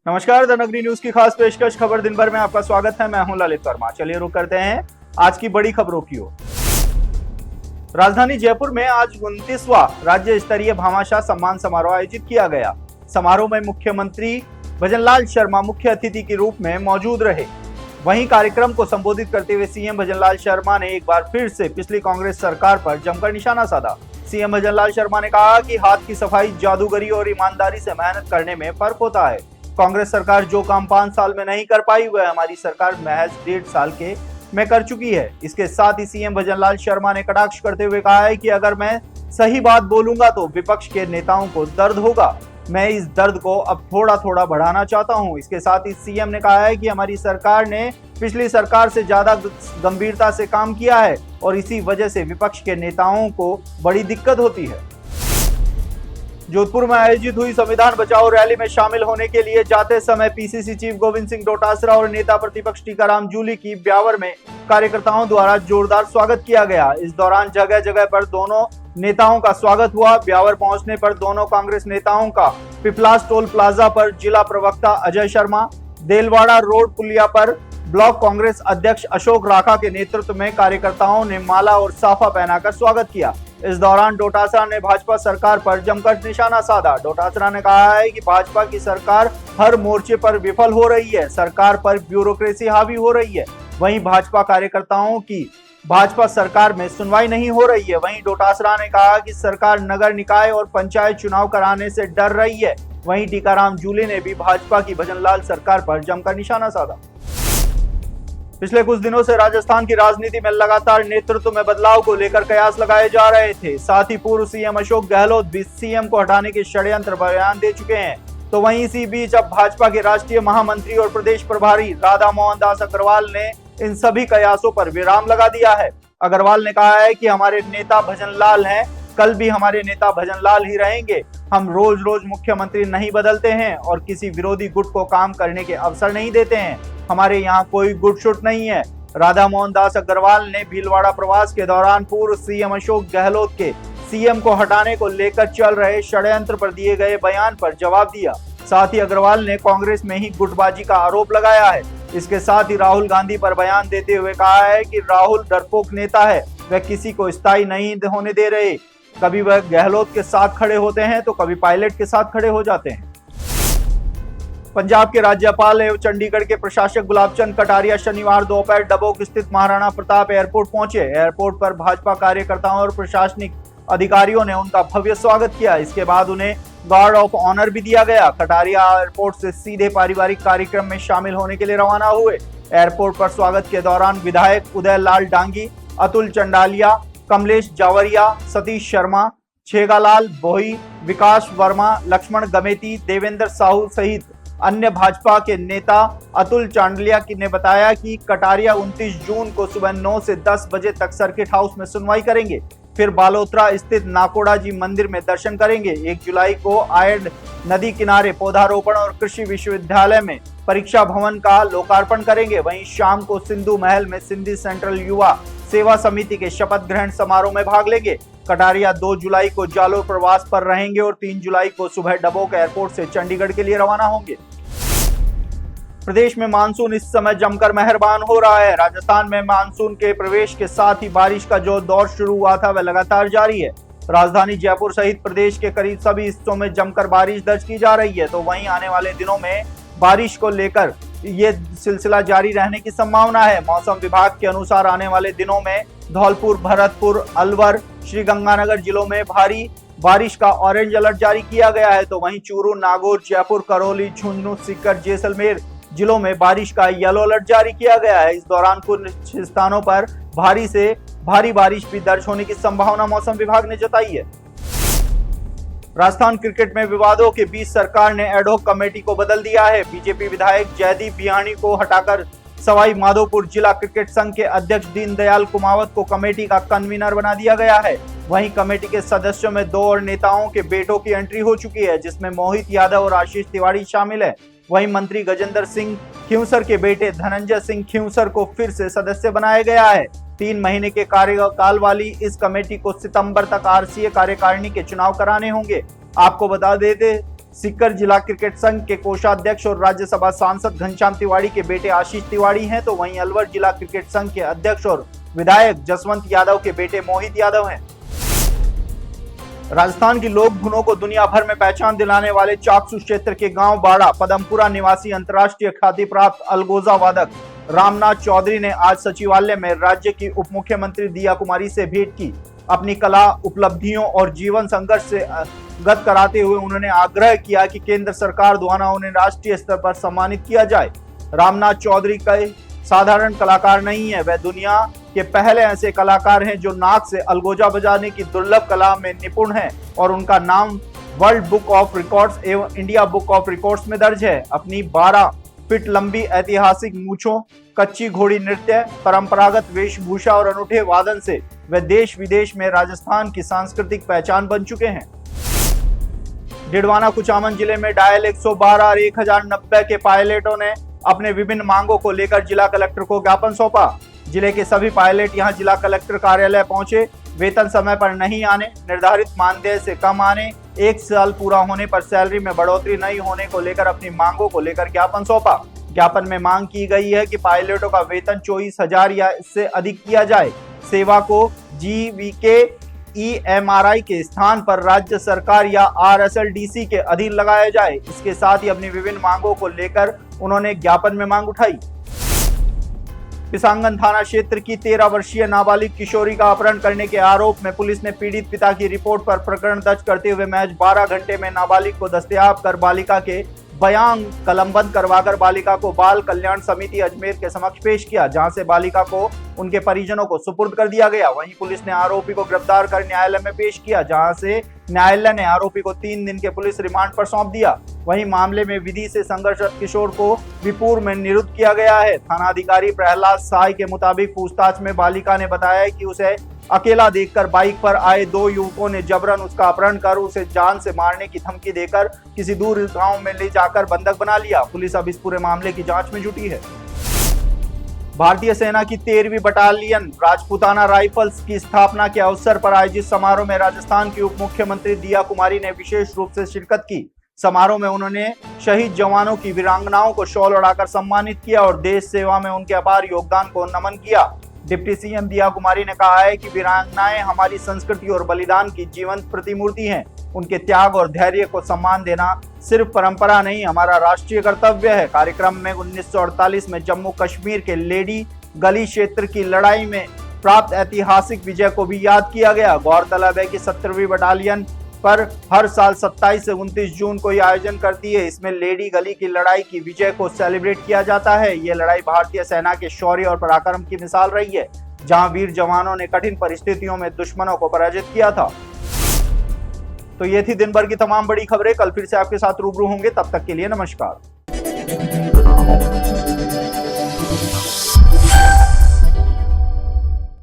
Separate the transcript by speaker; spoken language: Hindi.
Speaker 1: नमस्कार, द नगरी न्यूज की खास पेशकश खबर दिन भर में आपका स्वागत है। मैं हूं ललित वर्मा। चलिए रुक करते हैं आज की बड़ी खबरों की ओर। राजधानी जयपुर में आज 29वां राज्य स्तरीय भामाशाह सम्मान समारोह आयोजित किया गया। समारोह में मुख्यमंत्री भजनलाल शर्मा मुख्य अतिथि के रूप में मौजूद रहे। वहीं कार्यक्रम को संबोधित करते हुए सीएम भजनलाल शर्मा ने एक बार फिर से पिछली कांग्रेस सरकार पर जमकर निशाना साधा। सीएम भजनलाल शर्मा ने कहा कि हाथ की सफाई, जादूगरी और ईमानदारी से मेहनत करने में फर्क होता है। कांग्रेस सरकार जो काम 5 साल में नहीं कर पाई वह हमारी सरकार महज 1.5 साल में कर चुकी है। इसके साथ ही सीएम भजनलाल शर्मा ने कटाक्ष करते हुए कहा है कि अगर मैं सही बात बोलूंगा तो विपक्ष के नेताओं को दर्द होगा। मैं इस दर्द को अब थोड़ा थोड़ा बढ़ाना चाहता हूं। इसके साथ ही सीएम ने कहा है कि हमारी सरकार ने पिछली सरकार से ज्यादा गंभीरता से काम किया है और इसी वजह से विपक्ष के नेताओं को बड़ी दिक्कत होती है। जोधपुर में आयोजित हुई संविधान बचाओ रैली में शामिल होने के लिए जाते समय पीसीसी चीफ गोविंद सिंह डोटासरा और नेता प्रतिपक्ष टीकाराम जूली की ब्यावर में कार्यकर्ताओं द्वारा जोरदार स्वागत किया गया। इस दौरान जगह जगह पर दोनों नेताओं का स्वागत हुआ। ब्यावर पहुंचने पर दोनों कांग्रेस नेताओं का पिपलास टोल प्लाजा पर जिला प्रवक्ता अजय शर्मा, देलवाड़ा रोड पुलिया पर ब्लॉक कांग्रेस अध्यक्ष अशोक राखा के नेतृत्व में कार्यकर्ताओं ने माला और साफा पहनाकर स्वागत किया। इस दौरान डोटासरा ने भाजपा सरकार पर जमकर निशाना साधा। डोटासरा ने कहा है कि भाजपा की सरकार हर मोर्चे पर विफल हो रही है, सरकार पर ब्यूरोक्रेसी हावी हो रही है। वहीं भाजपा कार्यकर्ताओं की भाजपा सरकार में सुनवाई नहीं हो रही है। वहीं डोटासरा ने कहा कि सरकार नगर निकाय और पंचायत चुनाव कराने से डर रही है। वहीं टीकाराम जूली ने भी भाजपा की भजनलाल सरकार पर जमकर निशाना साधा। पिछले कुछ दिनों से राजस्थान की राजनीति में लगातार नेतृत्व में बदलाव को लेकर कयास लगाए जा रहे थे। साथ ही पूर्व सीएम अशोक गहलोत भी सीएम को हटाने के षड्यंत्र बयान दे चुके हैं। तो वहीं इसी बीच अब भाजपा के राष्ट्रीय महामंत्री और प्रदेश प्रभारी राधा मोहन दास अग्रवाल ने इन सभी कयासों पर विराम लगा दिया है। अग्रवाल ने कहा है कि हमारे नेता भजनलाल हैं, कल भी हमारे नेता भजनलाल ही रहेंगे। हम रोज रोज मुख्यमंत्री नहीं बदलते हैं और किसी विरोधी गुट को काम करने के अवसर नहीं देते हैं। हमारे यहाँ कोई गुट शुट नहीं है। राधा मोहन दास अग्रवाल ने भीलवाड़ा प्रवास के दौरान पूर्व सीएम अशोक गहलोत के सीएम को हटाने को लेकर चल रहे षड्यंत्र पर दिए गए बयान पर जवाब दिया। साथ ही अग्रवाल ने कांग्रेस में ही गुटबाजी का आरोप लगाया है। इसके साथ ही राहुल गांधी पर बयान देते हुए कहा है कि राहुल डरपोक नेता है, वह किसी को स्थायी नहीं होने दे रहे। कभी वह गहलोत के साथ खड़े होते हैं तो कभी पायलट के साथ खड़े हो जाते हैं। पंजाब के राज्यपाल एवं चंडीगढ़ के प्रशासक गुलाबचंद कटारिया शनिवार दोपहर डबोक स्थित महाराणा प्रताप एयरपोर्ट पहुंचे। एयरपोर्ट पर भाजपा कार्यकर्ताओं और प्रशासनिक अधिकारियों ने उनका भव्य स्वागत किया। इसके बाद उन्हें गार्ड ऑफ ऑनर भी दिया गया। कटारिया एयरपोर्ट से सीधे पारिवारिक कार्यक्रम में शामिल होने के लिए रवाना हुए। एयरपोर्ट पर स्वागत के दौरान विधायक उदय लाल डांगी, अतुल चंडालिया, कमलेश जावरिया, सतीश शर्मा, छेगालाल बोही, विकास वर्मा, लक्ष्मण गमेती, देवेंद्र साहू सहित अन्य भाजपा के नेता अतुल चांडलिया ने बताया कि कटारिया 29 जून को सुबह 9 से 10 बजे तक सर्किट हाउस में सुनवाई करेंगे। फिर बालोतरा स्थित नाकोड़ा जी मंदिर में दर्शन करेंगे। 1 जुलाई को आयड नदी किनारे पौधारोपण और कृषि विश्वविद्यालय में परीक्षा भवन का लोकार्पण करेंगे। वहीं शाम को सिंधु महल में सिंधी सेंट्रल युवा सेवा समिति के शपथ ग्रहण समारोह में भाग लेंगे। कटारिया 2 जुलाई को जालोर प्रवास पर रहेंगे और 3 जुलाई को सुबह डबोक एयरपोर्ट से चंडीगढ़ के लिए रवाना होंगे। प्रदेश में मानसून इस समय जमकर मेहरबान हो रहा है। राजस्थान में मानसून के प्रवेश के साथ ही बारिश का जो दौर शुरू हुआ था वह लगातार जारी है। राजधानी जयपुर सहित प्रदेश के करीब सभी हिस्सों में जमकर बारिश दर्ज की जा रही है। तो वहीं आने वाले दिनों में बारिश को लेकर ये सिलसिला जारी रहने की संभावना है। मौसम विभाग के अनुसार आने वाले दिनों में धौलपुर, भरतपुर, अलवर, श्रीगंगानगर जिलों में भारी बारिश का ऑरेंज अलर्ट जारी किया गया है। तो वहीं चूरू, नागौर, जयपुर, करौली, झुंझुनू, सीकर, जैसलमेर जिलों में बारिश का येलो अलर्ट जारी किया गया है। इस दौरान कुछ स्थानों पर भारी से भारी बारिश भी दर्ज होने की संभावना मौसम विभाग ने जताई है। राजस्थान क्रिकेट में विवादों के बीच सरकार ने एडहॉक कमेटी को बदल दिया है। बीजेपी विधायक जयदीप बियाणी को हटाकर सवाई माधोपुर जिला क्रिकेट संघ के अध्यक्ष दीनदयाल कुमावत को कमेटी का कन्वीनर बना दिया गया है। वहीं कमेटी के सदस्यों में 2 और नेताओं के बेटों की एंट्री हो चुकी है, जिसमें मोहित यादव और आशीष तिवारी शामिल है। वहीं मंत्री गजेंद्र सिंह खींवसर के बेटे धनंजय सिंह खींवसर को फिर से सदस्य बनाया गया है। 3 महीने के कार्यकाल वाली इस कमेटी को सितंबर तक आरसीए कार्यकारिणी के चुनाव कराने होंगे। आपको बता देते सीकर जिला क्रिकेट संघ के कोषाध्यक्ष और राज्यसभा सांसद घनश्याम तिवारी के बेटे आशीष तिवारी हैं, तो वहीं अलवर जिला क्रिकेट संघ के अध्यक्ष और विधायक जसवंत यादव के बेटे मोहित यादव हैं। राजस्थान की लोक धुनों को दुनिया भर में पहचान दिलाने वाले चाकसू क्षेत्र के गांव बाड़ा पदमपुरा निवासी अंतर्राष्ट्रीय ख्याति प्राप्त अलगोजा वादक रामनाथ चौधरी ने आज सचिवालय में राज्य की उप मुख्यमंत्री दिया कुमारी से भेंट की। अपनी कला, उपलब्धियों और जीवन संघर्ष से अवगत कराते हुए उन्होंने आग्रह किया कि केंद्र सरकार द्वारा उन्हें राष्ट्रीय स्तर पर सम्मानित किया जाए। रामनाथ चौधरी कई साधारण कलाकार नहीं है, वह दुनिया के पहले ऐसे कलाकार हैं जो नाक से अलगोजा बजाने की दुर्लभ कला में निपुण हैं और उनका नाम वर्ल्ड बुक ऑफ रिकॉर्ड्स एवं इंडिया बुक ऑफ रिकॉर्ड्स में दर्ज है। अपनी 12 फीट लंबी ऐतिहासिक मूंछों, कच्ची घोड़ी नृत्य, परंपरागत वेशभूषा और अनूठे वादन से वे देश विदेश में राजस्थान की सांस्कृतिक पहचान बन चुके हैं। डिडवाना कुचामन जिले में डायल 112 और 1090 के पायलटों ने अपने विभिन्न मांगों को लेकर जिला कलेक्टर को ज्ञापन सौंपा। जिले के सभी पायलट यहां जिला कलेक्टर कार्यालय पहुंचे। वेतन समय पर नहीं आने, निर्धारित मानदेय से कम आने, 1 साल पूरा होने पर सैलरी में बढ़ोतरी नहीं होने को लेकर अपनी मांगों को लेकर ज्ञापन सौंपा। ज्ञापन में मांग की गई है कि पायलटों का वेतन 24,000 या इससे अधिक किया जाए। सेवा को जीवीके EMRI के स्थान पर राज्य सरकार या RSLDC के अधीन लगाया जाए। इसके साथ ही अपनी विभिन्न मांगों को लेकर उन्होंने ज्ञापन में मांग उठाई। पिसांगन थाना क्षेत्र की 13 वर्षीय नाबालिग किशोरी का अपहरण करने के आरोप में पुलिस ने पीड़ित पिता की रिपोर्ट पर प्रकरण दर्ज करते हुए महज 12 घंटे में नाबालिग को दस्तयाब कर बालिका के बयान कलमबंद करवाकर बालिका को बाल कल्याण समिति अजमेर के समक्ष पेश किया, जहां से बालिका को उनके परिजनों को सुपुर्द कर दिया गया। वहीं पुलिस ने आरोपी को गिरफ्तार कर न्यायालय में पेश किया, जहां से न्यायालय ने आरोपी को 3 दिन के पुलिस रिमांड पर सौंप दिया। वहीं मामले में विधि से संघर्षरत किशोर को विपुर में निरुद्ध किया गया है। थानाधिकारी प्रहलाद साय के मुताबिक पूछताछ में बालिका ने बताया कि उसे अकेला देखकर बाइक पर आए 2 युवकों ने जबरन उसका अपहरण कर उसे जान से मारने की धमकी देकर किसी दूर गांव में ले जाकर बंधक बना लिया। पुलिस अब इस पूरे मामले की जांच में जुटी है। भारतीय सेना की 13वीं बटालियन राजपूताना राइफल्स की स्थापना के अवसर पर आयोजित समारोह में राजस्थान की उप मुख्यमंत्री दिया कुमारी ने विशेष रूप से शिरकत की। समारोह में उन्होंने शहीद जवानों की वीरांगनाओं को शॉल ओढ़ाकर सम्मानित किया और देश सेवा में उनके अपार योगदान को नमन किया। डिप्टी सीएम दिया कुमारी ने कहा है कि वीरांगनाएं हमारी संस्कृति और बलिदान की जीवंत प्रतिमूर्ति हैं। उनके त्याग और धैर्य को सम्मान देना सिर्फ परंपरा नहीं, हमारा राष्ट्रीय कर्तव्य है। कार्यक्रम में 1948 में जम्मू कश्मीर के लेडी गली क्षेत्र की लड़ाई में प्राप्त ऐतिहासिक विजय को भी याद किया गया। गौरतलब है कि 17वीं बटालियन पर हर साल 27 से 29 जून को यह आयोजन करती है। इसमें लेडी गली की लड़ाई की विजय को सेलिब्रेट किया जाता है। ये लड़ाई भारतीय सेना के शौर्य और पराक्रम की मिसाल रही है, जहां वीर जवानों ने कठिन परिस्थितियों में दुश्मनों को पराजित किया था। तो ये थी दिन भर की तमाम बड़ी खबरें। कल फिर से आपके साथ रूबरू होंगे, तब तक के लिए नमस्कार।